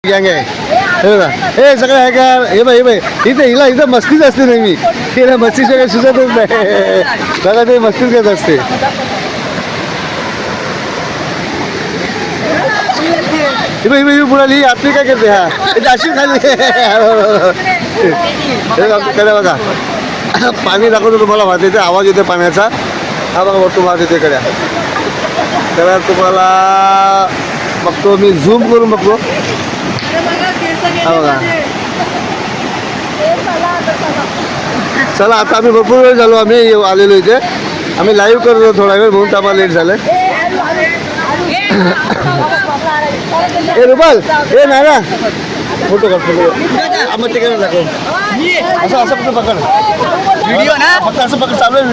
गँग आहे हे बघा हे सगळं आहे का हे बाई इथे इथं मस्तीच असते नेहमी तिला मस्तीच्या काही सुचतच नाही बघा ते मस्तीच घेत असते बुडाली आपली काय करते हा अशी खाली कडे बघा पाणी दाखवतो तुम्हाला वाहत येते आवाज येते पाण्याचा हा बघा वरतून वाहत येते कड्या तर तुम्हाला बघतो मी झूम करून बघतो हा बघा चला आता आम्ही भरपूर वेळ झालो आम्ही आलेलो इथे आम्ही लाईव्ह करतो थोडा वेळ म्हणून आम्हाला लेट झालं ए रुपाल ए नाना फोटो काढ फोटो आम्ही तिकडे दाखव असं असं फक्त पकड व्हिडिओ ना फक्त असं पकड चालू आहे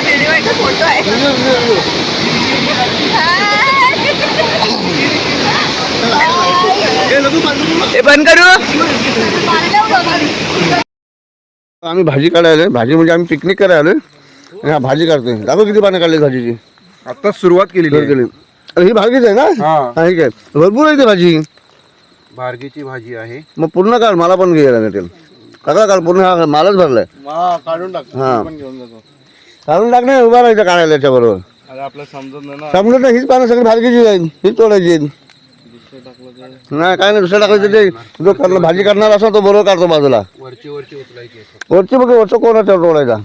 व्हिडिओ इकडे फोटो आहे बंद करू आम्ही भाजी काढायला भाजी म्हणजे आम्ही पिकनिक करायला आलोय हा भाजी काढतोय दाखव किती पानं काढली भाजीची आता सुरुवात केली ही भाजीच आहे ना हा ठीक आहे भरपूर आहे ती भाजी बारगीची भाजी आहे मग पूर्ण काढ मला पण घ्यायला भेटेल काका काढ पूर्ण हा मालच भरलाय काढून टाक हा पण घेऊन जातो काढून टाक नाही उभा राहायचं काढायला याच्या बरोबर अरे आपल्याला समजत नाही ना समजत नाही हीच पानं सगळी भाजीची जाईल हीच तोडायची नाही काय नाही दुसरं टाकायचं ते जो करणार भाजी करणार असं तो बरोबर काढतो बाजूला वरची उचलायची वरची बघ वरचं कोणाच्या तोडायचा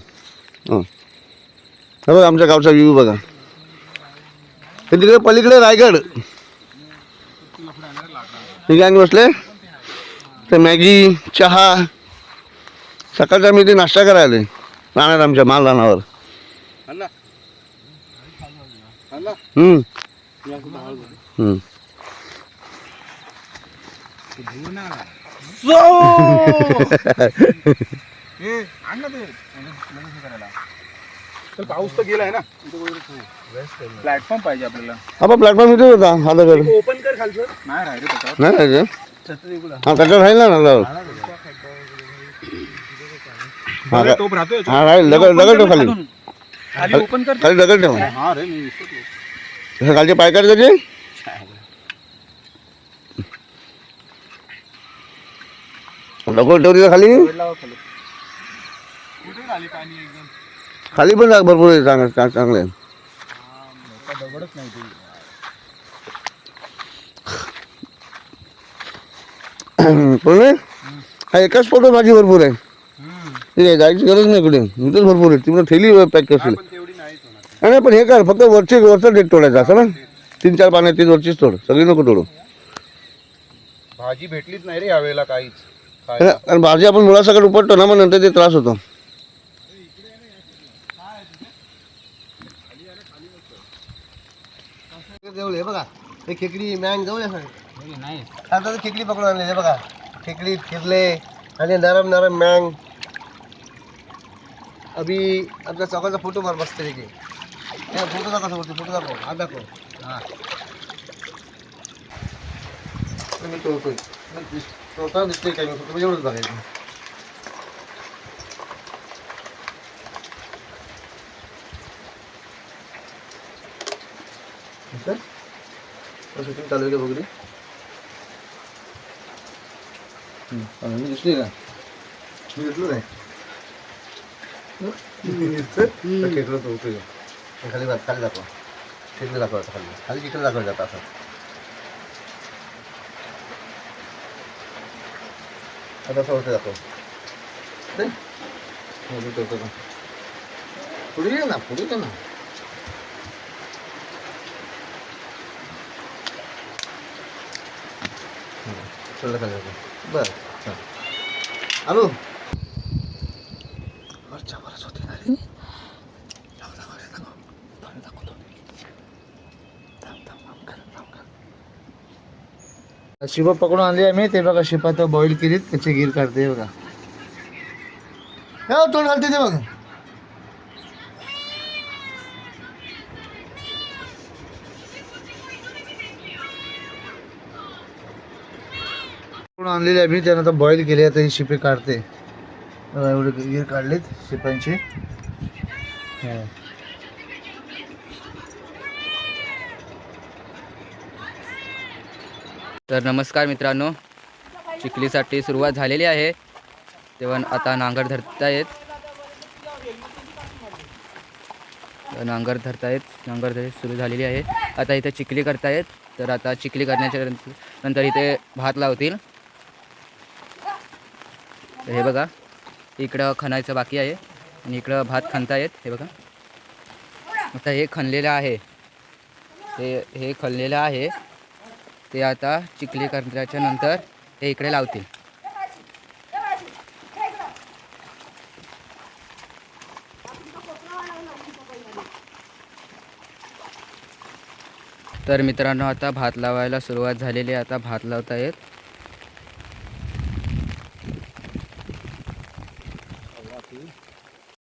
हे बघा आमच्या गावचा व्ह्यू बघा हे तिकडे पलीकडे रायगड हे गँग बसले ते मॅगी चहा सकाळचा मी ते नाश्ता करायला राहणार आमच्या माल रानावर पाऊस तर गेलाय ना प्लॅटफॉर्म पाहिजे आपल्याला आपण प्लॅटफॉर्म इथेच होता हा दगड ओपन कर खालचं नाही राहिले नाही राहायचं हा त्याच्यावर राहील ना हा राहील दगड ठेव खाली खाली दगड ठेव खालचे पाय काढ त्याचे दगड ठेवली खाली खाली पण भरपूर आहे चांगले पण हा एकाच फोटो माझी भरपूर आहे ठीक आहे जायची गरज नाही कुठे इथेच भरपूर आहे तिकडे थैली पॅक करशील नाही पण हे कर फक्त वरचा डेट तोडायचा असं ना 3-4 पानं 3 वरचीच तोड सगळी नको तोडू भाजी भेटलीच नाही रे यावेळेला काहीच आणि भाजी आपण मुळासकट उपटतो ना मग नंतर ते त्रास होतो हे बघा हे खेकडी मँग जवळ आता खेकडी पकडून आणले हे बघा खेकडी फिरले आणि नरम नरम मँग अभि आपल्या चौकाचा फोटो मार मस्त आहे फोटो दाखव समोर फोटो दाखव हा दाखव हा मी तोडतोय तोडताना दिसतोय काय तुम्ही एवढंच बघायचं शूटिंग चालू आहे का बघली मी दिसली ना मी घेतलं नाही खेकडं तोडतोय खाली खाली दाखवा खेकडे दाखवायचं खाली खाली खेकडे दाखवायचं जातं असं आता असं होतं दाखव पुढे ये ना पुढे ये ना चल खाली दाखव बरं आलो वरच्या वरच होते ना रे शिपा पकडून आणली आम्ही ते बघा शिपा तर बॉईल केलीत त्याचे गीर काढते बघा तोंड घालते ते बघ. आणलेली आहे मी, त्यानंतर बॉईल केले. आता ही शिपे काढते. एवढे गिर काढलेत शिपांचे. तर नमस्कार मित्रांनो, चिखलीसाठी सुरुवात झालेली आहे. तेव्हा आता नांगर धरतायत. नांगर धरतायत सुरू झालेली आहे. आता इथे चिखली करतायत. तर आता चिखली करण्याच्या नंतर इथे भात लावतील. तर हे बघा, इकडं खणायचं बाकी आहे आणि इकडं भात खणतायत. हे बघा, आता हे खणलेलं आहे. हे खणलेलं आहे ते आता चिखली करण्याच्या नंतर हे इकडे लावतील. तर मित्रांनो, आता भात लावायला सुरुवात झालेली आहे. आता भात लावत आहेत.